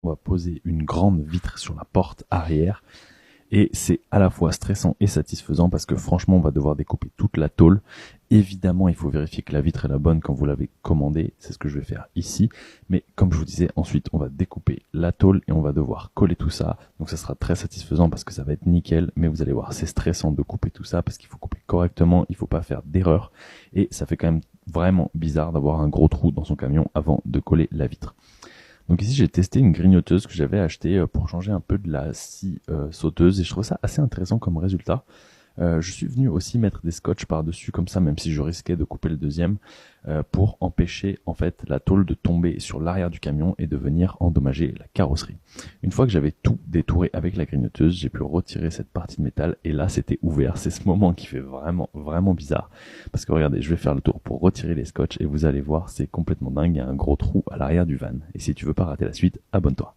On va poser une grande vitre sur la porte arrière et c'est à la fois stressant et satisfaisant parce que franchement on va devoir découper toute la tôle. Évidemment il faut vérifier que la vitre est la bonne quand vous l'avez commandée, c'est ce que je vais faire ici, mais comme je vous disais ensuite on va découper la tôle et on va devoir coller tout ça, donc ça sera très satisfaisant parce que ça va être nickel, mais vous allez voir c'est stressant de couper tout ça parce qu'il faut couper correctement, il faut pas faire d'erreur et ça fait quand même vraiment bizarre d'avoir un gros trou dans son camion avant de coller la vitre. Donc ici j'ai testé une grignoteuse que j'avais achetée pour changer un peu de la scie sauteuse et je trouve ça assez intéressant comme résultat. Je suis venu aussi mettre des scotch par-dessus comme ça, même si je risquais de couper le deuxième, pour empêcher en fait la tôle de tomber sur l'arrière du camion et de venir endommager la carrosserie. Une fois que j'avais tout détouré avec la grignoteuse, j'ai pu retirer cette partie de métal et là c'était ouvert. C'est ce moment qui fait vraiment bizarre parce que regardez, je vais faire le tour pour retirer les scotch et vous allez voir, c'est complètement dingue. Il y a un gros trou à l'arrière du van et si tu veux pas rater la suite, abonne-toi.